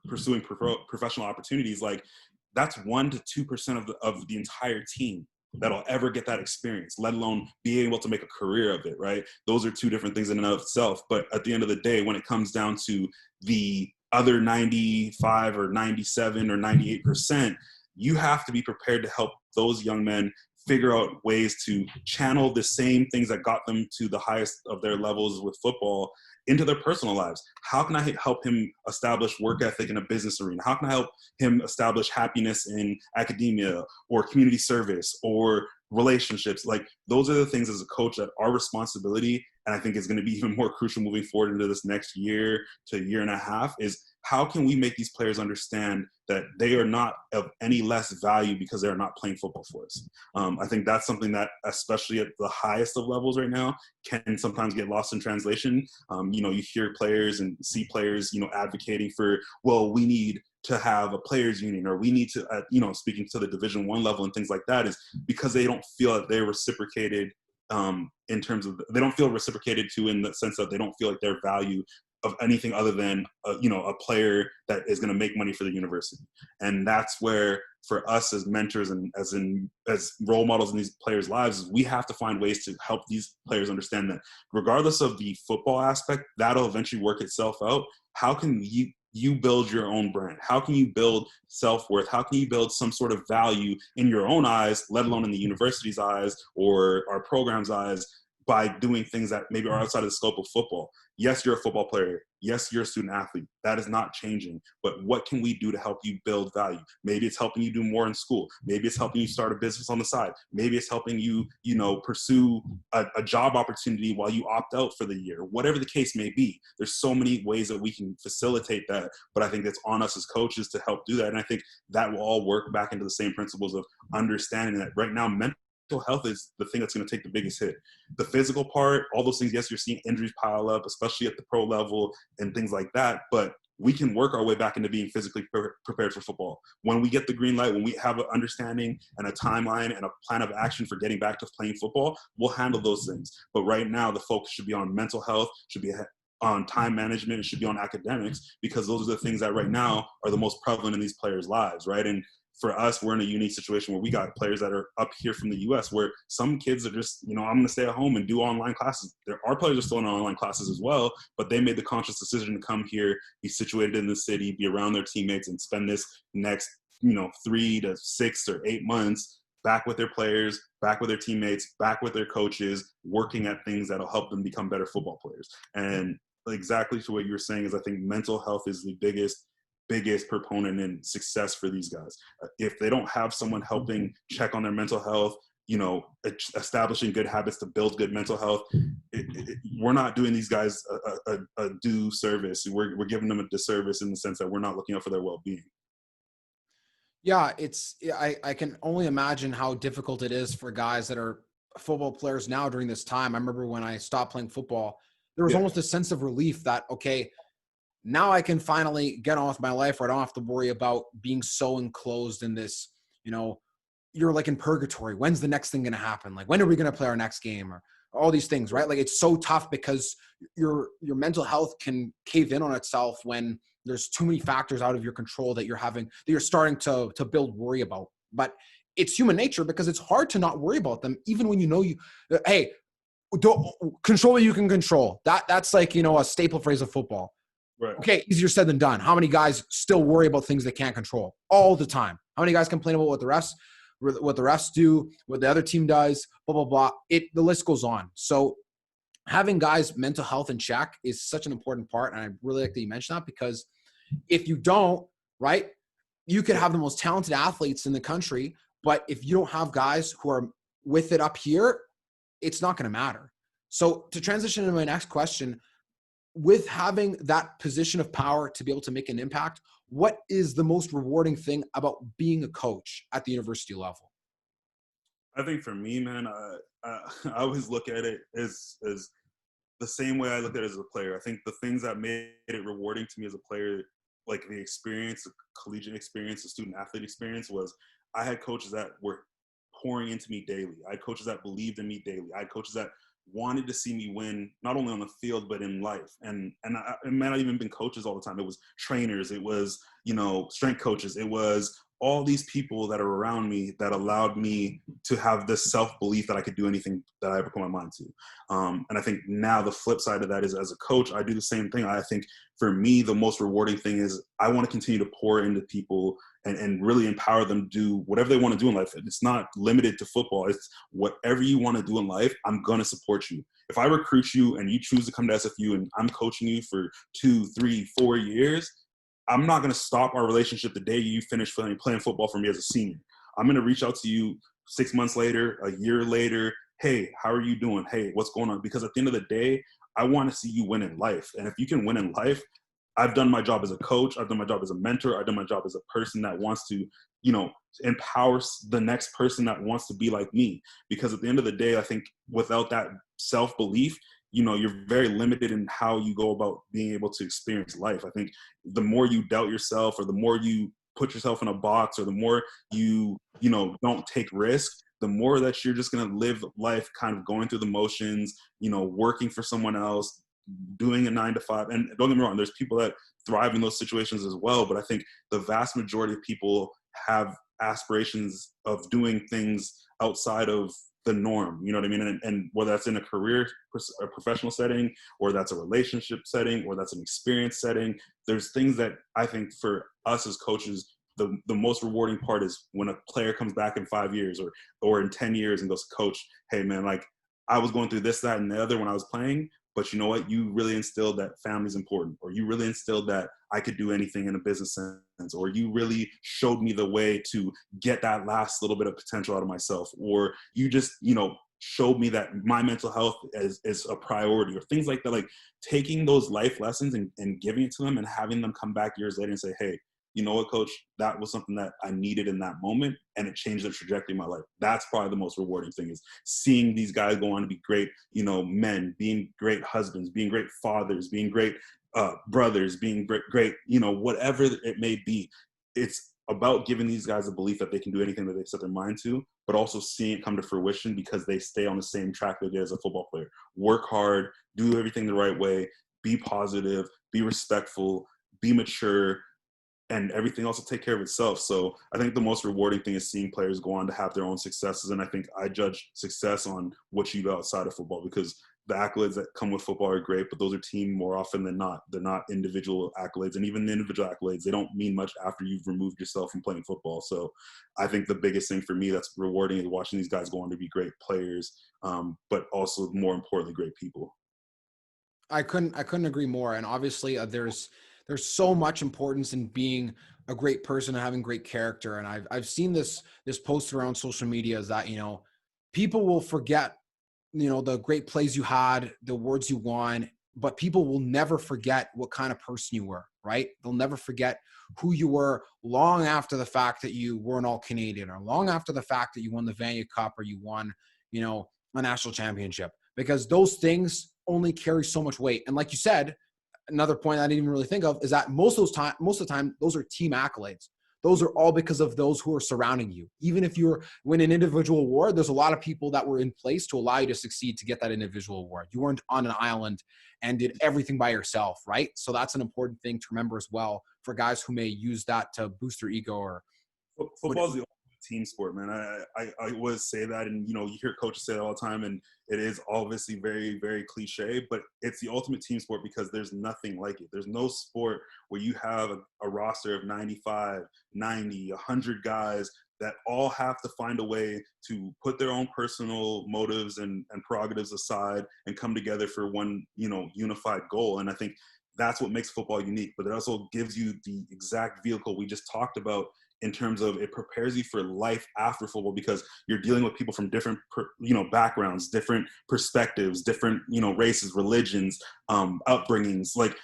pursuing professional opportunities, like that's 1% to 2% of the entire team that'll ever get that experience, let alone be able to make a career of it, right? Those are two different things in and of itself. But at the end of the day, when it comes down to the other 95 or 97 or 98%, you have to be prepared to help those young men figure out ways to channel the same things that got them to the highest of their levels with football into their personal lives. How can I help him establish work ethic in a business arena? How can I help him establish happiness in academia or community service or relationships? Like, those are the things as a coach that are responsibility, and I think is going to be even more crucial moving forward into this next year to year and a half, is how can we make these players understand that they are not of any less value because they're not playing football for us? I think that's something that, especially at the highest of levels right now, can sometimes get lost in translation. You hear players and see players, advocating for, well, we need to have a players union, or we need to, speaking to the Division I level and things like that, is because they don't feel that they're reciprocated in terms of, they don't feel reciprocated to, in the sense that they don't feel like their value of anything other than a player that is going to make money for the university. And that's where, for us as mentors and as role models in these players' lives, we have to find ways to help these players understand that regardless of the football aspect, that'll eventually work itself out. How can you build your own brand? How can you build self-worth? How can you build some sort of value in your own eyes, let alone in the university's eyes or our program's eyes, by doing things that maybe are outside of the scope of football? Yes, you're a football player. Yes, you're a student athlete. That is not changing. But what can we do to help you build value? Maybe it's helping you do more in school. Maybe it's helping you start a business on the side. Maybe it's helping you, pursue a job opportunity while you opt out for the year. Whatever the case may be, there's so many ways that we can facilitate that. But I think it's on us as coaches to help do that. And I think that will all work back into the same principles of understanding that right now, mental health is the thing that's going to take the biggest hit. The physical part, all those things, yes, you're seeing injuries pile up, especially at the pro level and things like that, but we can work our way back into being physically prepared for football. When we get the green light, when we have an understanding and a timeline and a plan of action for getting back to playing football, we'll handle those things. But right now, the focus should be on mental health, should be on time management, it should be on academics, because those are the things that right now are the most prevalent in these players' lives, right? And for us, we're in a unique situation where we got players that are up here from the U.S. where some kids are just, I'm going to stay at home and do online classes. Our players are still in online classes as well, but they made the conscious decision to come here, be situated in the city, be around their teammates, and spend this next, 3 to 6 or 8 months back with their players, back with their teammates, back with their coaches, working at things that'll help them become better football players. And exactly to what you were saying is I think mental health is the biggest proponent in success for these guys. If they don't have someone helping check on their mental health, establishing good habits to build good mental health, we're not doing these guys a due service. We're giving them a disservice in the sense that we're not looking out for their well-being. Yeah, I can only imagine how difficult it is for guys that are football players now during this time. I remember when I stopped playing football, there was almost a sense of relief that, okay, now I can finally get on with my life where I don't have to worry about being so enclosed in this, you're like in purgatory. When's the next thing going to happen? Like, when are we going to play our next game, or all these things, right? Like, it's so tough because your mental health can cave in on itself when there's too many factors out of your control that you're starting to build worry about. But it's human nature, because it's hard to not worry about them, even when hey, don't control what you can control. That's like, a staple phrase of football. Right. Okay, easier said than done. How many guys still worry about things they can't control all the time? How many guys complain about what the refs do, what the other team does, blah, blah, blah. The list goes on. So having guys' mental health in check is such an important part. And I really like that you mentioned that, because if you don't, right, you could have the most talented athletes in the country, but if you don't have guys who are with it up here, it's not going to matter. So to transition to my next question, with having that position of power to be able to make an impact, what is the most rewarding thing about being a coach at the university level? I think for me, man, I always look at it as the same way I look at it as a player. I think the things that made it rewarding to me as a player, like the experience, the collegiate experience, the student athlete experience, was I had coaches that were pouring into me daily. I had coaches that believed in me daily. I had coaches that wanted to see me win, not only on the field, but in life. And it might not even been coaches all the time. It was trainers. It was, strength coaches. It was all these people that are around me that allowed me to have this self-belief that I could do anything that I ever put my mind to. And I think now the flip side of that is, as a coach, I do the same thing. I think for me, the most rewarding thing is I want to continue to pour into people and really empower them to do whatever they want to do in life. It's not limited to football. It's whatever you want to do in life, I'm going to support you. If I recruit you and you choose to come to SFU and I'm coaching you for 2, 3, 4 years, I'm not going to stop our relationship the day you finish playing football for me as a senior. I'm going to reach out to you 6 months later, a year later. Hey, how are you doing? Hey, what's going on? Because at the end of the day, I want to see you win in life. And if you can win in life, I've done my job as a coach. I've done my job as a mentor. I've done my job as a person that wants to, empower the next person that wants to be like me. Because at the end of the day, I think without that self-belief, you're very limited in how you go about being able to experience life. I think the more you doubt yourself, or the more you put yourself in a box, or the more you don't take risk, the more that you're just going to live life kind of going through the motions, working for someone else, doing a 9 to 5. And don't get me wrong, there's people that thrive in those situations as well. But I think the vast majority of people have aspirations of doing things outside of the norm. You know what I mean? And whether that's in a professional setting, or that's a relationship setting, or that's an experience setting, there's things that I think for us as coaches, the most rewarding part is when a player comes back in 5 years or in 10 years and goes, coach, hey man, like I was going through this, that, and the other when I was playing, but you know what? You really instilled that family's important, or you really instilled that I could do anything in a business sense, or you really showed me the way to get that last little bit of potential out of myself, or you just, showed me that my mental health is a priority, or things like that. Like taking those life lessons and giving it to them and having them come back years later and say, hey, you know what, coach, that was something that I needed in that moment, and it changed the trajectory of my life. That's probably the most rewarding thing, is seeing these guys go on to be great, men, being great husbands, being great fathers, being great brothers, being great, whatever it may be. It's about giving these guys a belief that they can do anything that they set their mind to, but also seeing it come to fruition because they stay on the same track they did as a football player. Work hard, do everything the right way, be positive, be respectful, be mature, and everything else will take care of itself. So I think the most rewarding thing is seeing players go on to have their own successes. And I think I judge success on what you do outside of football, because the accolades that come with football are great, but those are team more often than not. They're not individual accolades. And even the individual accolades, they don't mean much after you've removed yourself from playing football. So I think the biggest thing for me that's rewarding is watching these guys go on to be great players, but also more importantly, great people. I couldn't agree more. And obviously, there's so much importance in being a great person and having great character. And I've seen this post around social media, is that people will forget the great plays you had, the words you won, but people will never forget what kind of person you were. Right? They'll never forget who you were long after the fact that you were an All Canadian, or long after the fact that you won the Vanier Cup, or you won a national championship, because those things only carry so much weight. And like you said, another point I didn't even really think of is that most of the time, those are team accolades. Those are all because of those who are surrounding you. Even if you win an individual award, there's a lot of people that were in place to allow you to succeed to get that individual award. You weren't on an island and did everything by yourself, right? So that's an important thing to remember as well for guys who may use that to boost their ego. Or Football is the ultimate team sport, man. I always say that, and you hear coaches say it all the time, and it is obviously very, very cliche, but it's the ultimate team sport because there's nothing like it. There's no sport where you have a roster of 95, 90, 100 guys that all have to find a way to put their own personal motives and prerogatives aside and come together for one, unified goal. And I think that's what makes football unique, but it also gives you the exact vehicle we just talked about, in terms of it prepares you for life after football, because you're dealing with people from different, backgrounds, different perspectives, different, races, religions, upbringings. Like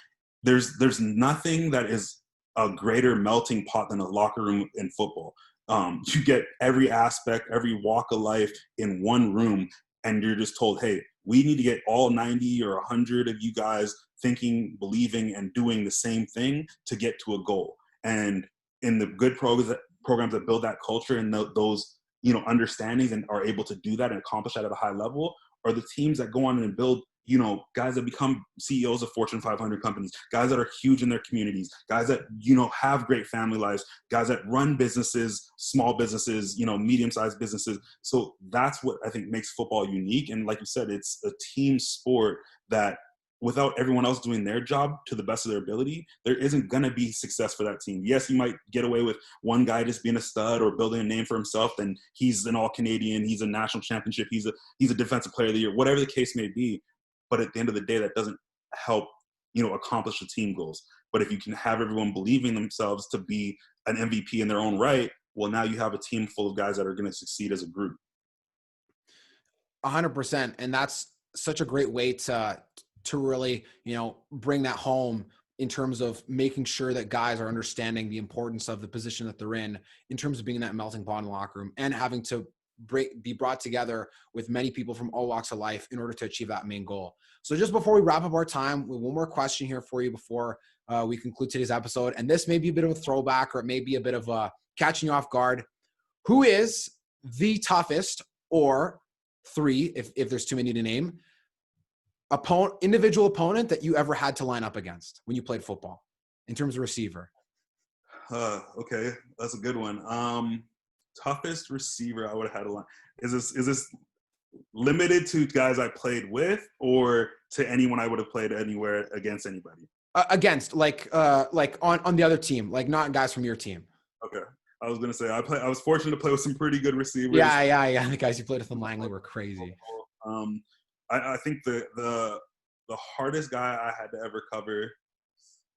there's nothing that is a greater melting pot than a locker room in football. You get every aspect, every walk of life in one room, and you're just told, hey, we need to get all 90 or 100 of you guys thinking, believing, and doing the same thing to get to a goal. And in the good programs that build that culture and those understandings and are able to do that and accomplish that at a high level, are the teams that go on and build guys that become CEOs of Fortune 500 companies, guys that are huge in their communities, guys that have great family lives, guys that run businesses, small businesses, medium-sized businesses. So that's what I think makes football unique. And like you said, it's a team sport that, without everyone else doing their job to the best of their ability, there isn't going to be success for that team. Yes, you might get away with one guy just being a stud or building a name for himself, then he's an All-Canadian, he's a national championship, he's a defensive player of the year, whatever the case may be. But at the end of the day, that doesn't help, accomplish the team goals. But if you can have everyone believing themselves to be an MVP in their own right, well, now you have a team full of guys that are going to succeed as a group. 100%. And that's such a great way to really, bring that home in terms of making sure that guys are understanding the importance of the position that they're in terms of being in that melting pot in the locker room, and having to be brought together with many people from all walks of life in order to achieve that main goal. So just before we wrap up our time, we have one more question here for you before we conclude today's episode. And this may be a bit of a throwback, or it may be a bit of a catching you off guard. Who is the toughest, or three, if there's too many to name, individual opponent that you ever had to line up against when you played football in terms of receiver? Okay, that's a good one. Toughest receiver I would have had to line. Is this limited to guys I played with, or to anyone I would have played anywhere against anybody? Against, like on the other team, like not guys from your team. Okay. I was gonna say I was fortunate to play with some pretty good receivers. Yeah. The guys you played with in Langley were crazy. I think the hardest guy I had to ever cover,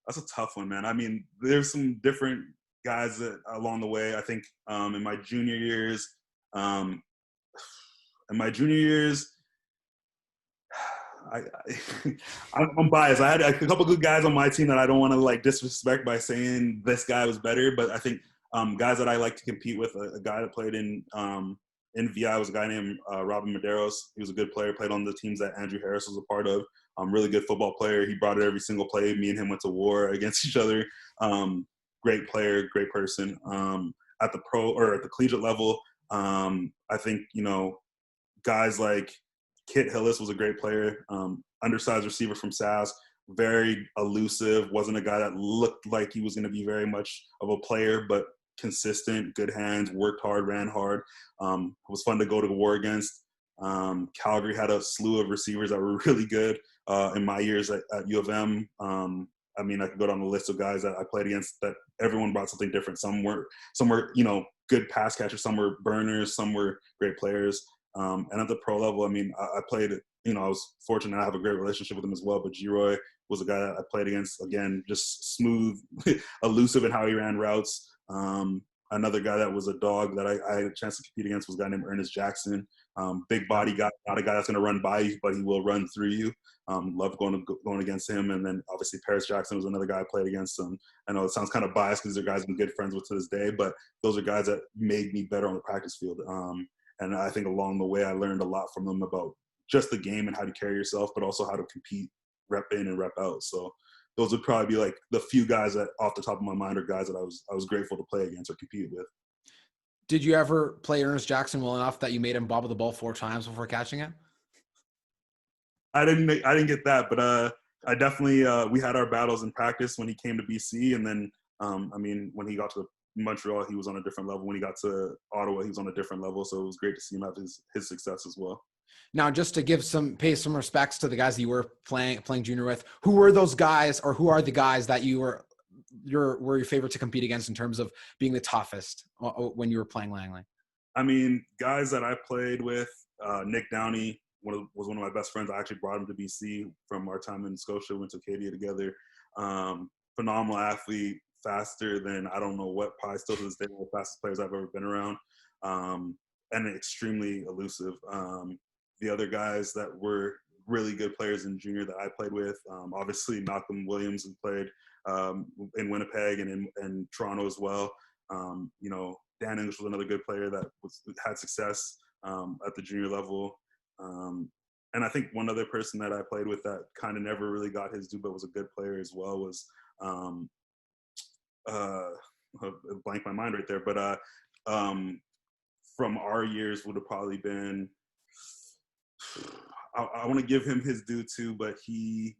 that's a tough one, man. I mean, there's some different guys that along the way. I think in my junior years, I'm biased. I had a couple good guys on my team that I don't want to like disrespect by saying this guy was better, but I think guys that I like to compete with, a guy that played in VI was a guy named Robin Medeiros. He was a good player, played on the teams that Andrew Harris was a part of. Really good football player. He brought it every single play. Me and him went to war against each other. Great player, great person. At the pro or at the collegiate level, I think, guys like Kit Hillis was a great player. Undersized receiver from SAS, very elusive. Wasn't a guy that looked like he was going to be very much of a player, but consistent, good hands, worked hard, ran hard. It was fun to go to war against. Calgary had a slew of receivers that were really good in my years at U of M. I mean, I could go down the list of guys that I played against that everyone brought something different. Some were, good pass catchers. Some were burners. Some were great players. And at the pro level, I mean, I played, I was fortunate to have a great relationship with him as well. But G-Roy was a guy that I played against, again, just smooth, elusive in how he ran routes. Another guy that was a dog that I had a chance to compete against was a guy named Ernest Jackson. Big body guy, not a guy that's going to run by you, but he will run through you. Love going against him. And then obviously Paris Jackson was another guy I played against. I know it sounds kind of biased because they're guys I'm good friends with to this day, but those are guys that made me better on the practice field. And I think along the way I learned a lot from them about just the game and how to carry yourself, but also how to compete, rep in and rep out. So those would probably be like the few guys that off the top of my mind are guys that I was grateful to play against or compete with. Did you ever play Ernest Jackson well enough that you made him bobble the ball 4 times before catching it? I didn't get that, but I definitely we had our battles in practice when he came to BC, and then when he got to Montreal, he was on a different level. When he got to Ottawa, he was on a different level. So it was great to see him have his success as well. Now, just to pay some respects to the guys that you were playing junior with, who were those guys, or who are the guys that were your favorite to compete against in terms of being the toughest when you were playing Langley? I mean, guys that I played with, Nick Downey was one of my best friends. I actually brought him to BC from our time in Scotia. Went to Acadia together. Phenomenal athlete, faster than I don't know what, probably still to this day, one of the fastest players I've ever been around, and extremely elusive. The other guys that were really good players in junior that I played with, obviously Malcolm Williams, who played in Winnipeg and in Toronto as well. Dan English was another good player that had success at the junior level. And I think one other person that I played with that kind of never really got his due, but was a good player as well, was blank my mind right there. But from our years would have probably been, I want to give him his due too, but he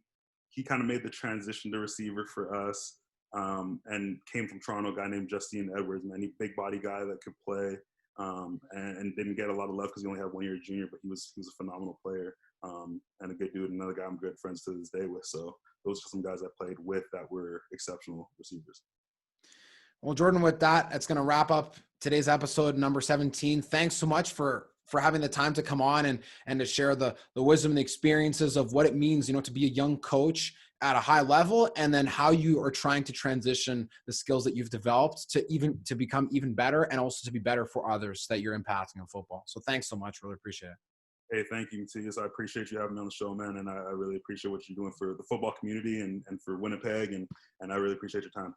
kind of made the transition to receiver for us, and came from Toronto, a guy named Justine Edwards, man. He big body guy that could play, and didn't get a lot of love because he only had 1 year junior, but he was a phenomenal player, and a good dude. Another guy I'm good friends to this day with. So those are some guys I played with that were exceptional receivers. Well, Jordan, with that, it's going to wrap up today's episode number 17. Thanks so much for having the time to come on and to share the wisdom and the experiences of what it means, to be a young coach at a high level, and then how you are trying to transition the skills that you've developed to become even better, and also to be better for others that you're impacting in football. So thanks so much. Really appreciate it. Hey, thank you, Matthias. I appreciate you having me on the show, man. And I really appreciate what you're doing for the football community and for Winnipeg. And I really appreciate your time.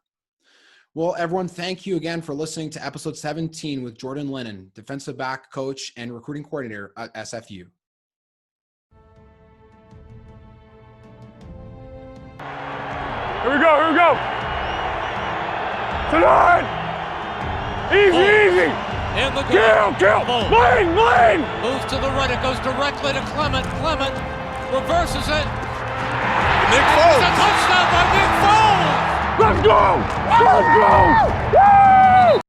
Well, everyone, thank you again for listening to episode 17 with Jordan Linnen, defensive back coach and recruiting coordinator at SFU. Here we go. Tonight! Easy! In the good. Kill! Lane! Moves to the right, it goes directly to Clement. Clement reverses it. Nick Foles! It's a touchdown by Nick Foles! Let's go!